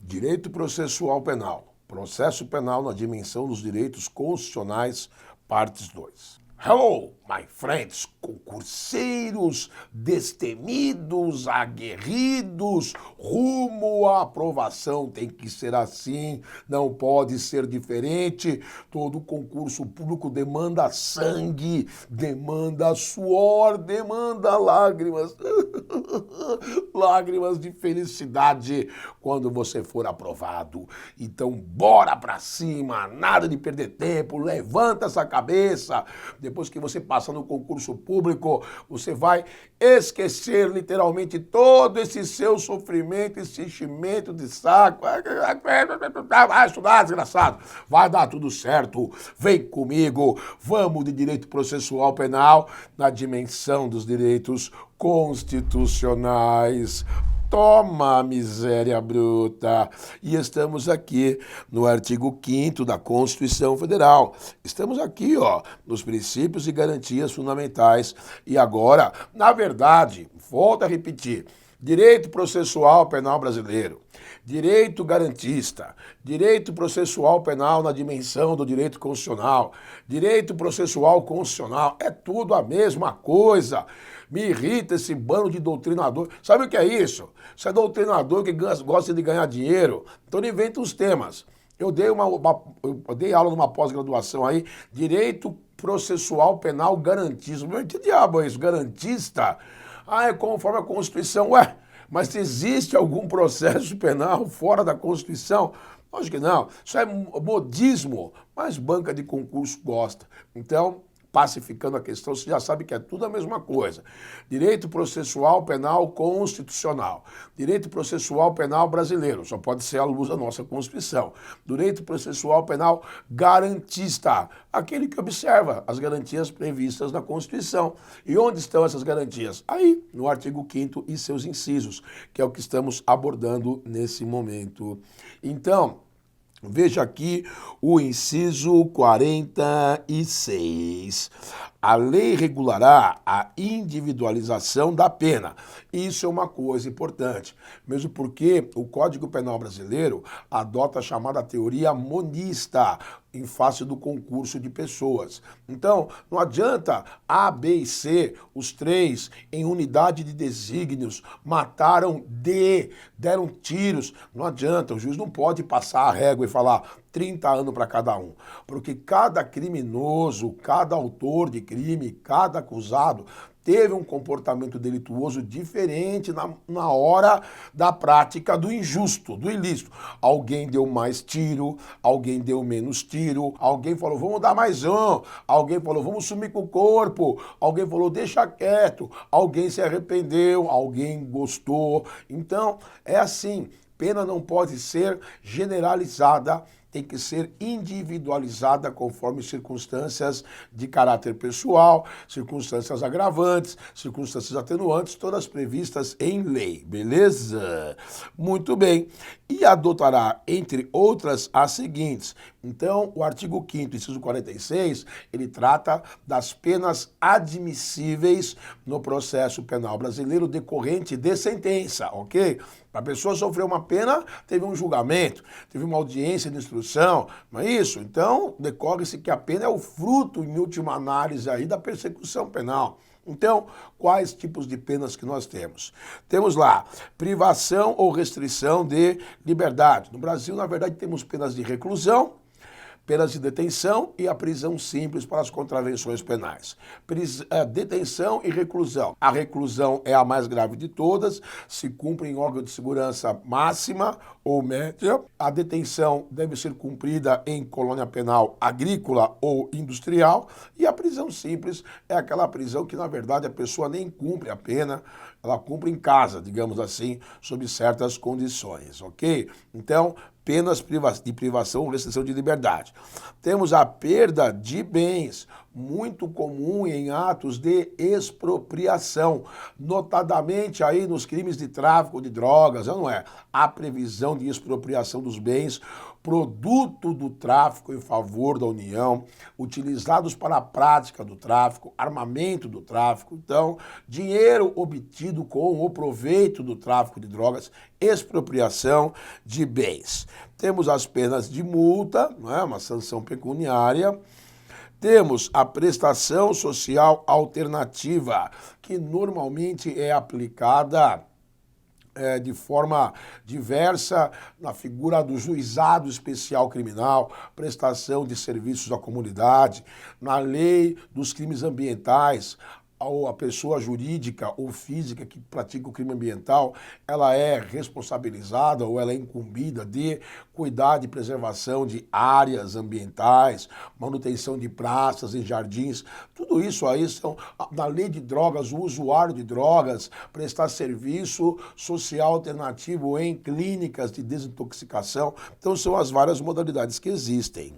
Direito processual penal. Processo penal na dimensão dos direitos constitucionais, partes 2. Hello, my friends, concurseiros, destemidos, aguerridos, rumo à aprovação. Tem que ser assim, não pode ser diferente. Todo concurso público demanda sangue, demanda suor, demanda lágrimas. Lágrimas de felicidade quando você for aprovado. Então, bora pra cima, nada de perder tempo, levanta essa cabeça. Depois que você passar no concurso público, você vai esquecer literalmente todo esse seu sofrimento, esse enchimento de saco. Vai estudar, desgraçado. Vai dar tudo certo. Vem comigo. Vamos de direito processual penal na dimensão dos direitos constitucionais. Toma, miséria bruta! E estamos aqui no artigo 5º da Constituição Federal. Estamos aqui, ó, nos princípios e garantias fundamentais. E agora, na verdade, volto a repetir, direito processual penal brasileiro, direito garantista, direito processual penal na dimensão do direito constitucional, direito processual constitucional, é tudo a mesma coisa. Me irrita esse bando de doutrinador. Sabe o que é isso? Isso é doutrinador que gosta de ganhar dinheiro. Então ele inventa os temas. Eu dei aula numa pós-graduação aí, direito processual penal garantismo. Que diabo é isso? Garantista? Ah, é conforme a Constituição. Ué, mas existe algum processo penal fora da Constituição? Lógico que não. Isso é modismo, mas banca de concurso gosta. Então, pacificando a questão, você já sabe que é tudo a mesma coisa. Direito processual penal constitucional. Direito processual penal brasileiro, só pode ser à luz da nossa Constituição. Direito processual penal garantista, aquele que observa as garantias previstas na Constituição. E onde estão essas garantias? Aí, no artigo 5º e seus incisos, que é o que estamos abordando nesse momento. Então, veja aqui o inciso 46. A lei regulará a individualização da pena. Isso é uma coisa importante, mesmo porque o Código Penal brasileiro adota a chamada teoria monista em face do concurso de pessoas. Então, não adianta A, B e C, os três, em unidade de desígnios, mataram D, deram tiros. Não adianta, o juiz não pode passar a régua e falar 30 anos para cada um, porque cada criminoso, cada autor de crime, cada acusado teve um comportamento delituoso diferente na hora da prática do injusto, do ilícito. Alguém deu mais tiro, alguém deu menos tiro, alguém falou, vamos dar mais um, alguém falou, vamos sumir com o corpo, alguém falou, deixa quieto, alguém se arrependeu, alguém gostou. Então, é assim, pena não pode ser generalizada, tem que ser individualizada conforme circunstâncias de caráter pessoal, circunstâncias agravantes, circunstâncias atenuantes, todas previstas em lei, beleza? Muito bem. E adotará, entre outras, as seguintes. Então, o artigo 5º, inciso 46, ele trata das penas admissíveis no processo penal brasileiro decorrente de sentença, ok? A pessoa sofreu uma pena, teve um julgamento, teve uma audiência de instrução, não é isso? Então, decorre-se que a pena é o fruto, em última análise, aí, da persecução penal. Então, quais tipos de penas que nós temos? Temos lá, privação ou restrição de liberdade. No Brasil, na verdade, temos penas de reclusão, penas de detenção e a prisão simples para as contravenções penais. Detenção e reclusão. A reclusão é a mais grave de todas, se cumpre em órgão de segurança máxima ou média. A detenção deve ser cumprida em colônia penal agrícola ou industrial. E a prisão simples é aquela prisão que, na verdade, a pessoa nem cumpre a pena, ela cumpre em casa, digamos assim, sob certas condições, ok? Então, penas de privação ou restrição de liberdade. Temos a perda de bens, muito comum em atos de expropriação, notadamente aí nos crimes de tráfico de drogas, não é? A previsão de expropriação dos bens produto do tráfico em favor da União, utilizados para a prática do tráfico, armamento do tráfico, então, dinheiro obtido com o proveito do tráfico de drogas, expropriação de bens. Temos as penas de multa, não é? Uma sanção pecuniária. Temos a prestação social alternativa, que normalmente é aplicada de forma diversa na figura do juizado especial criminal, prestação de serviços à comunidade, na lei dos crimes ambientais. A pessoa jurídica ou física que pratica o crime ambiental, ela é responsabilizada ou ela é incumbida de cuidar de preservação de áreas ambientais, manutenção de praças e jardins. Tudo isso aí são, na lei de drogas, o usuário de drogas, prestar serviço social alternativo em clínicas de desintoxicação. Então são as várias modalidades que existem.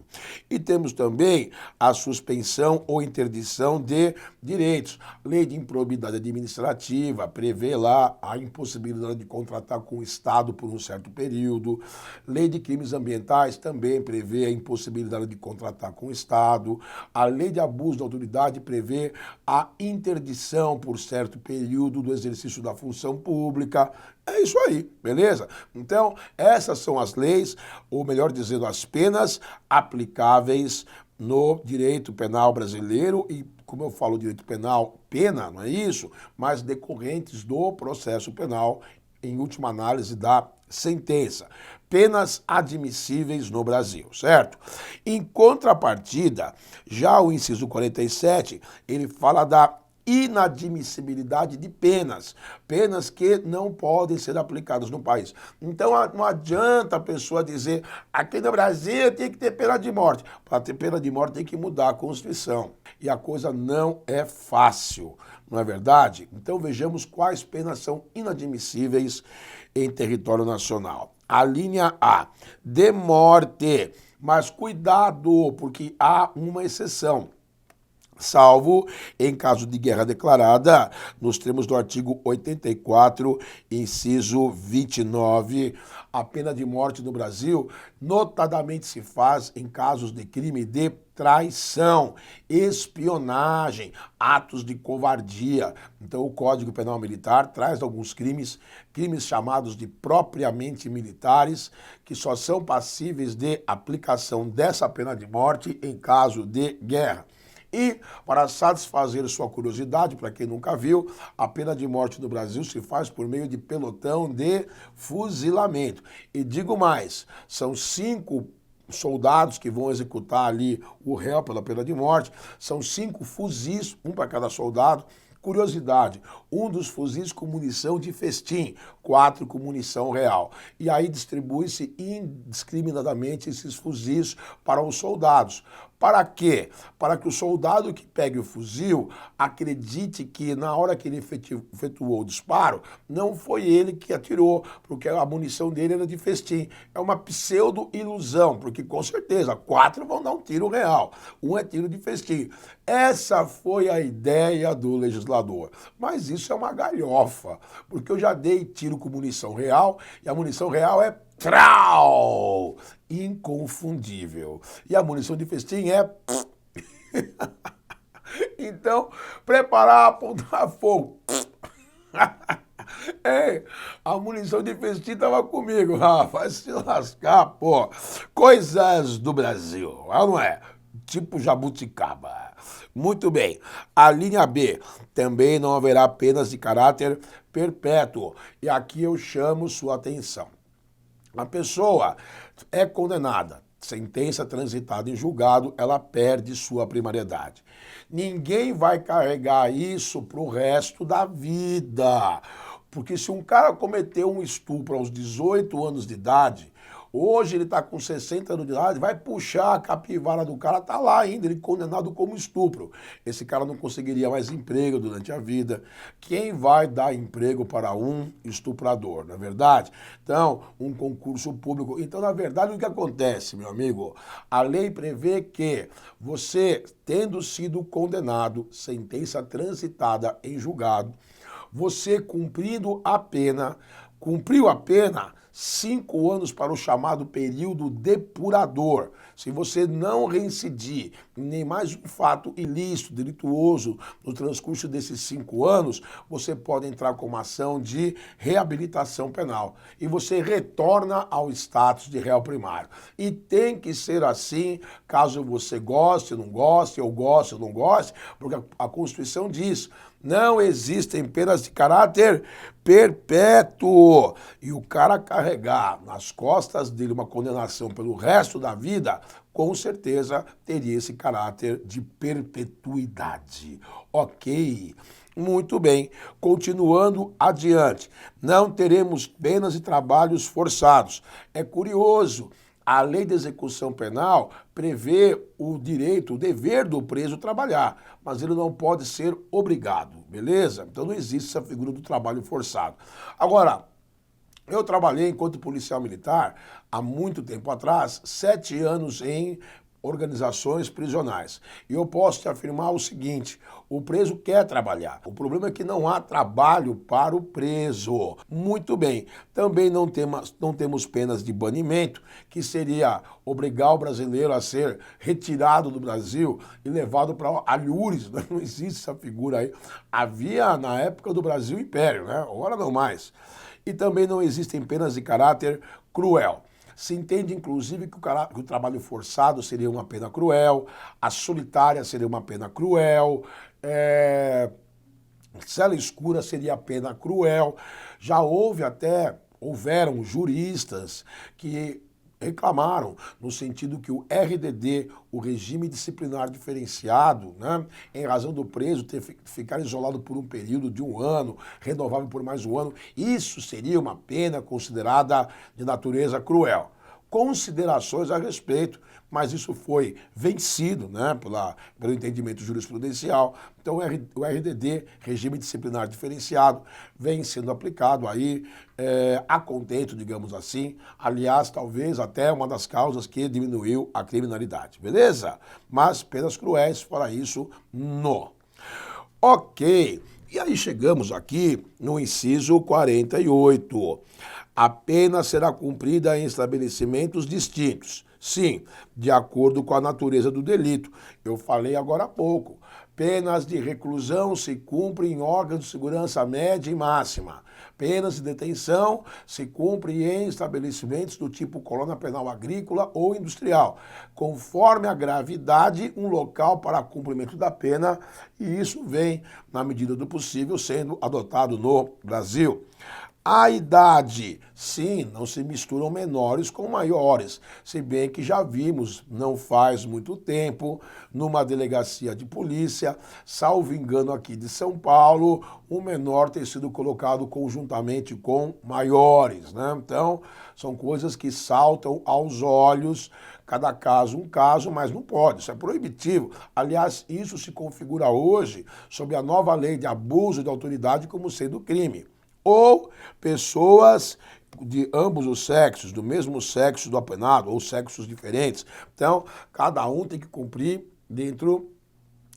E temos também a suspensão ou interdição de direitos. Lei de improbidade administrativa prevê lá a impossibilidade de contratar com o Estado por um certo período. Lei de crimes ambientais também prevê a impossibilidade de contratar com o Estado. A lei de abuso da autoridade prevê a interdição por certo período do exercício da função pública. É isso aí, beleza? Então, essas são as leis, ou melhor dizendo, as penas aplicáveis no direito penal brasileiro e, como eu falo, direito penal, pena, não é isso? Mas decorrentes do processo penal, em última análise da sentença. Penas admissíveis no Brasil, certo? Em contrapartida, já o inciso 47, ele fala da inadmissibilidade de penas, penas que não podem ser aplicadas no país. Então não adianta a pessoa dizer, aqui no Brasil tem que ter pena de morte. Para ter pena de morte tem que mudar a Constituição. E a coisa não é fácil, não é verdade? Então vejamos quais penas são inadmissíveis em território nacional. A linha A, de morte, mas cuidado, porque há uma exceção. Salvo em caso de guerra declarada, nos termos do artigo 84, inciso 29, a pena de morte no Brasil notadamente se faz em casos de crime de traição, espionagem, atos de covardia. Então o Código Penal Militar traz alguns crimes chamados de propriamente militares, que só são passíveis de aplicação dessa pena de morte em caso de guerra. E, para satisfazer sua curiosidade, para quem nunca viu, a pena de morte no Brasil se faz por meio de pelotão de fuzilamento. E digo mais, são 5 soldados que vão executar ali o réu pela pena de morte, são 5 fuzis, um para cada soldado. Curiosidade, um dos fuzis com munição de festim, 4 com munição real. E aí distribui-se indiscriminadamente esses fuzis para os soldados. Para quê? Para que o soldado que pegue o fuzil acredite que na hora que ele efetuou o disparo, não foi ele que atirou, porque a munição dele era de festim. É uma pseudo-ilusão, porque com certeza 4 vão dar um tiro real, um é tiro de festim. Essa foi a ideia do legislador. Mas isso é uma galhofa, porque eu já dei tiro com munição real, e a munição real é trau, inconfundível. E a munição de festim é... Então, preparar, apontar fogo. É, a munição de festim estava comigo. Vai se lascar, pô. Coisas do Brasil, não é? Tipo jabuticaba. Muito bem. A linha B, também não haverá penas de caráter perpétuo. E aqui eu chamo sua atenção. A pessoa é condenada, sentença transitada em julgado, ela perde sua primariedade. Ninguém vai carregar isso para o resto da vida. Porque se um cara cometeu um estupro aos 18 anos de idade, Hoje ele está com 60 anos de idade, vai puxar a capivara do cara, tá lá ainda, ele condenado como estupro. Esse cara não conseguiria mais emprego durante a vida. Quem vai dar emprego para um estuprador, não é verdade? Então, um concurso público. Então, na verdade, o que acontece, meu amigo? A lei prevê que você, tendo sido condenado, sentença transitada em julgado, você cumprindo a pena, cumpriu a pena, 5 anos para o chamado período depurador. Se você não reincidir em nem mais um fato ilícito, delituoso, no transcurso desses 5 anos, você pode entrar com uma ação de reabilitação penal. E você retorna ao status de réu primário. E tem que ser assim, caso você goste, não goste, ou goste, ou não goste, porque a Constituição diz: não existem penas de caráter perpétuo. E o cara carregar nas costas dele uma condenação pelo resto da vida, com certeza teria esse caráter de perpetuidade. Ok. Muito bem. Continuando adiante. Não teremos penas e trabalhos forçados. É curioso. A lei de execução penal prevê o direito, o dever do preso trabalhar, mas ele não pode ser obrigado, beleza? Então não existe essa figura do trabalho forçado. Agora, eu trabalhei enquanto policial militar há muito tempo atrás, 7 anos em organizações prisionais. E eu posso te afirmar o seguinte: o preso quer trabalhar. O problema é que não há trabalho para o preso. Muito bem. Também não temos penas de banimento, que seria obrigar o brasileiro a ser retirado do Brasil e levado para alhures. Não existe essa figura aí. Havia na época do Brasil Império, né? Agora não mais. E também não existem penas de caráter cruel. Se entende, inclusive, que o trabalho forçado seria uma pena cruel, a solitária seria uma pena cruel, cela escura seria pena cruel. Já houveram juristas que reclamaram no sentido que o RDD, o regime disciplinar diferenciado, né, em razão do preso ficar isolado por um período de 1 ano, renovável por mais 1 ano, isso seria uma pena considerada de natureza cruel. Considerações a respeito, mas isso foi vencido, né, pelo entendimento jurisprudencial. Então o RDD, regime disciplinar diferenciado, vem sendo aplicado aí a contento, digamos assim. Aliás, talvez até uma das causas que diminuiu a criminalidade, beleza? Mas penas cruéis, fora isso, não. Ok, e aí chegamos aqui no inciso 48. A pena será cumprida em estabelecimentos distintos. Sim, de acordo com a natureza do delito. Eu falei agora há pouco. Penas de reclusão se cumprem em órgãos de segurança média e máxima. Penas de detenção se cumprem em estabelecimentos do tipo colônia penal agrícola ou industrial, conforme a gravidade, um local para cumprimento da pena, e isso vem, na medida do possível, sendo adotado no Brasil. A idade, sim, não se misturam menores com maiores, se bem que já vimos, não faz muito tempo, numa delegacia de polícia, salvo engano aqui de São Paulo, um menor ter sido colocado conjuntamente com maiores, né? Então, são coisas que saltam aos olhos, cada caso um caso, mas não pode, isso é proibitivo. Aliás, isso se configura hoje sob a nova lei de abuso de autoridade como sendo crime. Ou pessoas de ambos os sexos, do mesmo sexo do apenado, ou sexos diferentes. Então, cada um tem que cumprir dentro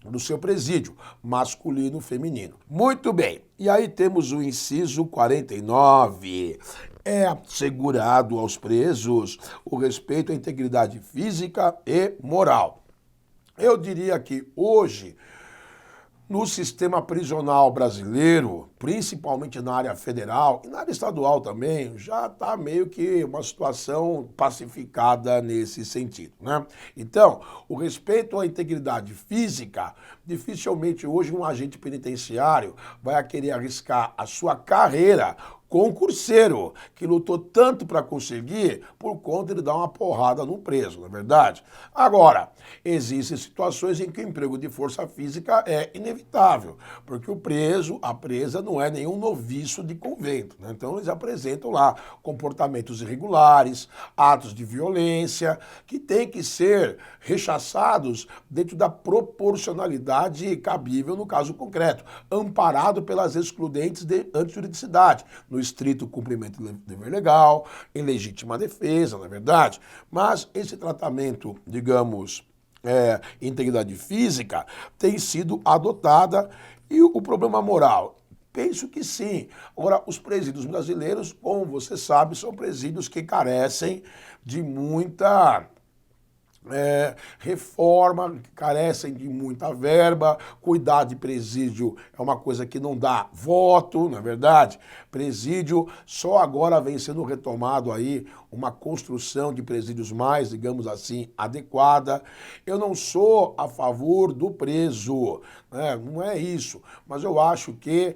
do seu presídio, masculino, feminino. Muito bem, e aí temos o inciso 49. É assegurado aos presos o respeito à integridade física e moral. Eu diria que hoje, no sistema prisional brasileiro, principalmente na área federal e na área estadual também, já está meio que uma situação pacificada nesse sentido, né? Então, o respeito à integridade física, dificilmente hoje um agente penitenciário vai querer arriscar a sua carreira concurseiro, que lutou tanto para conseguir por conta de dar uma porrada no preso, não é verdade? Agora, existem situações em que o emprego de força física é inevitável, porque o preso, a presa, não é nenhum noviço de convento, né? Então eles apresentam lá comportamentos irregulares, atos de violência, que têm que ser rechaçados dentro da proporcionalidade cabível no caso concreto, amparado pelas excludentes de antijuridicidade, no estrito cumprimento do dever legal, em legítima defesa, não é verdade? Mas esse tratamento, digamos, integridade física, tem sido adotada. E o problema moral? Penso que sim. Agora, os presídios brasileiros, como você sabe, são presídios que carecem de muita reforma, carecem de muita verba, cuidar de presídio é uma coisa que não dá voto, não é verdade? Presídio só agora vem sendo retomado aí uma construção de presídios mais, digamos assim, adequada. Eu não sou a favor do preso, né? Não é isso, mas eu acho que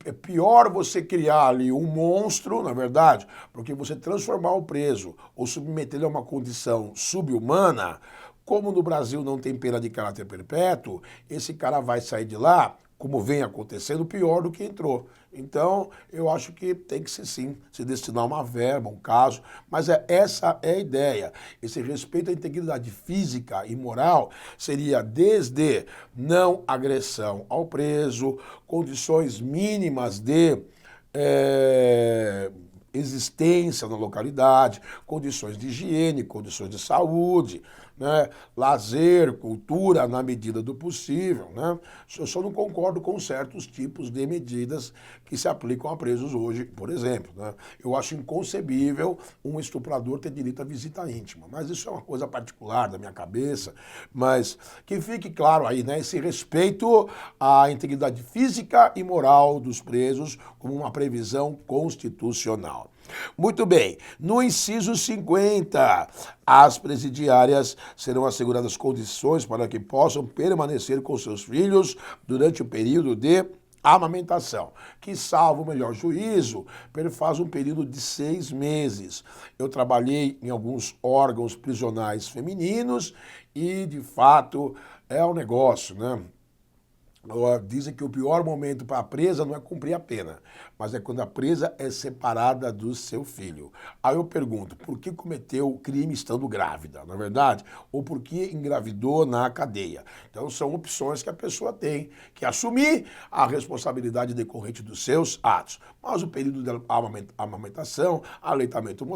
é pior você criar ali um monstro, na verdade, porque você transformar o preso ou submeter ele a uma condição subhumana, como no Brasil não tem pena de caráter perpétuo, esse cara vai sair de lá, como vem acontecendo, pior do que entrou. Então, eu acho que tem que ser sim, se destinar uma verba, um caso, mas essa é a ideia. Esse respeito à integridade física e moral seria desde não agressão ao preso, condições mínimas de existência na localidade, condições de higiene, condições de saúde, né? Lazer, cultura na medida do possível, né? Eu só não concordo com certos tipos de medidas que se aplicam a presos hoje, por exemplo, né? Eu acho inconcebível um estuprador ter direito à visita íntima, mas isso é uma coisa particular da minha cabeça, mas que fique claro aí, né? Esse respeito à integridade física e moral dos presos como uma previsão constitucional. Muito bem, no inciso 50, as presidiárias serão asseguradas condições para que possam permanecer com seus filhos durante o período de amamentação, que, salvo o melhor juízo, faz um período de 6 meses. Eu trabalhei em alguns órgãos prisionais femininos e, de fato, é um negócio, né? Dizem que o pior momento para a presa não é cumprir a pena, mas é quando a presa é separada do seu filho. Aí eu pergunto, por que cometeu o crime estando grávida, não é verdade? Ou por que engravidou na cadeia? Então são opções que a pessoa tem que assumir a responsabilidade decorrente dos seus atos. Mas o período de amamentação, aleitamento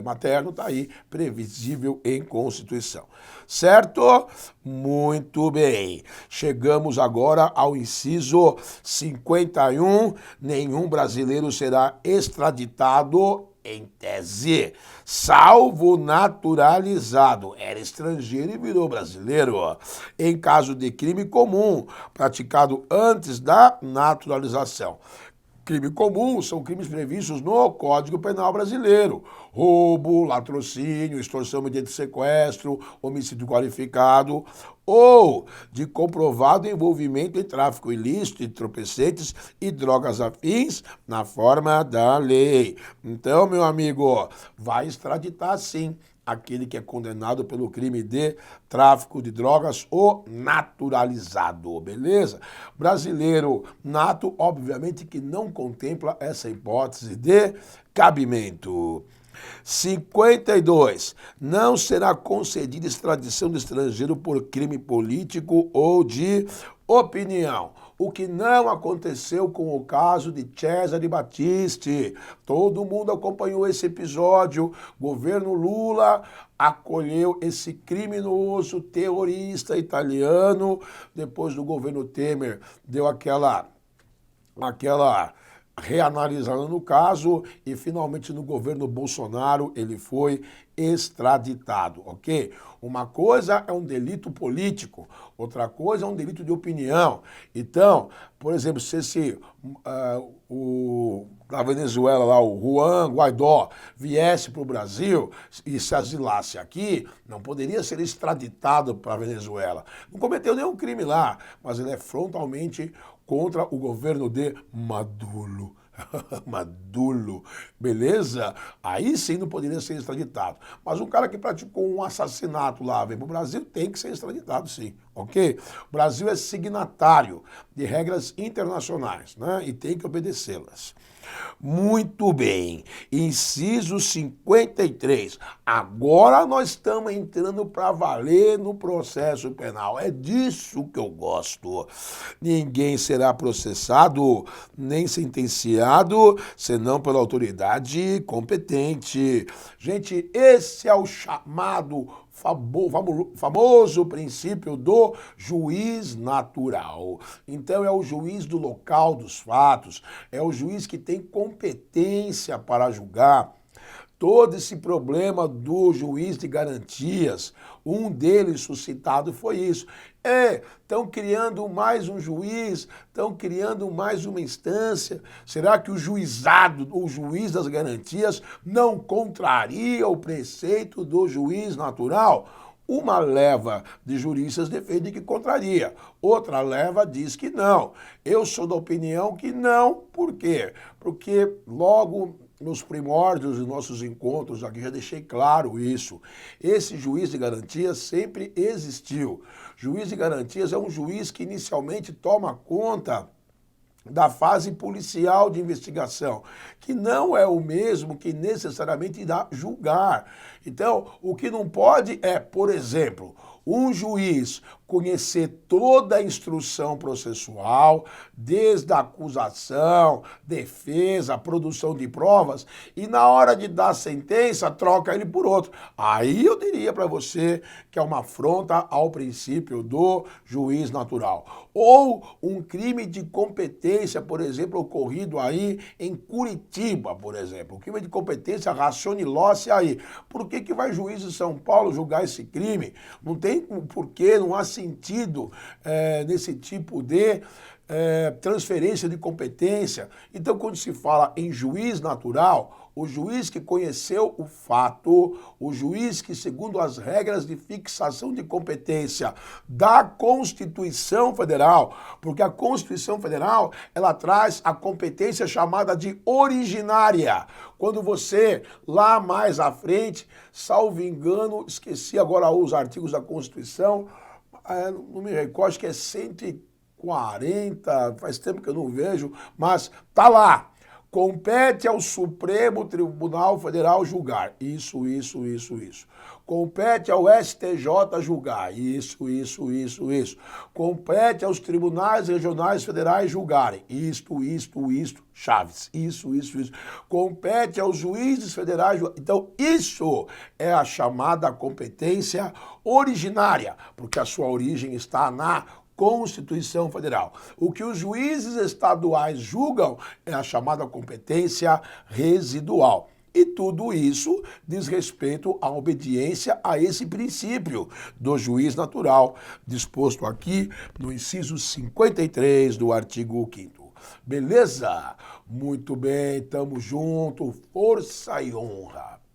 materno está aí, previsível em Constituição. Certo? Muito bem. Chegamos agora ao inciso 51, nenhum brasileiro será extraditado em tese, salvo naturalizado, era estrangeiro e virou brasileiro, em caso de crime comum praticado antes da naturalização. Crime comum são crimes previstos no Código Penal brasileiro. Roubo, latrocínio, extorsão mediante sequestro, homicídio qualificado ou de comprovado envolvimento em tráfico ilícito de entorpecentes e drogas afins na forma da lei. Então, meu amigo, vai extraditar sim aquele que é condenado pelo crime de tráfico de drogas ou naturalizado, beleza? Brasileiro nato, obviamente que não contempla essa hipótese de cabimento. 52. Não será concedida extradição do estrangeiro por crime político ou de opinião. O que não aconteceu com o caso de Cesare Battisti. Todo mundo acompanhou esse episódio. Governo Lula acolheu esse criminoso terrorista italiano. Depois do governo Temer, deu aquela reanalisando no caso e finalmente no governo Bolsonaro ele foi extraditado, ok? Uma coisa é um delito político, outra coisa é um delito de opinião. Então, por exemplo, se o da Venezuela lá, o Juan Guaidó, viesse para o Brasil e se asilasse aqui, não poderia ser extraditado para a Venezuela. Não cometeu nenhum crime lá, mas ele é frontalmente contra o governo de Maduro. Maduro, beleza? Aí sim não poderia ser extraditado. Mas um cara que praticou um assassinato lá, vem para o Brasil, tem que ser extraditado sim, ok? O Brasil é signatário de regras internacionais, né? E tem que obedecê-las. Muito bem, inciso 53. Agora nós estamos entrando para valer no processo penal. É disso que eu gosto. Ninguém será processado nem sentenciado senão pela autoridade competente. Gente, esse é o chamado famoso princípio do juiz natural. Então é o juiz do local dos fatos, é o juiz que tem competência para julgar. Todo esse problema do juiz de garantias, um deles suscitado foi isso. Estão criando mais um juiz, estão criando mais uma instância. Será que o juizado, o juiz das garantias, não contraria o preceito do juiz natural? Uma leva de juristas defende que contraria, outra leva diz que não. Eu sou da opinião que não, por quê? Porque logo nos primórdios dos nossos encontros, aqui já deixei claro isso, esse juiz de garantias sempre existiu. Juiz de garantias é um juiz que inicialmente toma conta da fase policial de investigação, que não é o mesmo que necessariamente irá julgar. Então, o que não pode é, por exemplo, um juiz conhecer toda a instrução processual, desde a acusação, defesa, produção de provas, e na hora de dar sentença, troca ele por outro. Aí eu diria para você que é uma afronta ao princípio do juiz natural. Ou um crime de competência, por exemplo, ocorrido aí em Curitiba, por exemplo. O crime de competência racionilócia aí. Por que vai juiz de São Paulo julgar esse crime? Não tem porquê, não há sentido nesse tipo de transferência de competência. Então, quando se fala em juiz natural, o juiz que conheceu o fato, o juiz que, segundo as regras de fixação de competência da Constituição Federal, porque a Constituição Federal, ela traz a competência chamada de originária. Quando você, lá mais à frente, salvo engano, esqueci agora os artigos da Constituição, não me recordo, acho que é 140, faz tempo que eu não vejo, mas tá lá. Compete ao Supremo Tribunal Federal julgar. Isso. Compete ao STJ julgar. Isso. Compete aos tribunais regionais federais julgarem. Isto. Chaves. Isso. Compete aos juízes federais. Então, isso é a chamada competência originária, porque a sua origem está na Constituição Federal. O que os juízes estaduais julgam é a chamada competência residual. E tudo isso diz respeito à obediência a esse princípio do juiz natural, disposto aqui no inciso 53 do artigo 5º. Beleza? Muito bem, tamo junto, força e honra.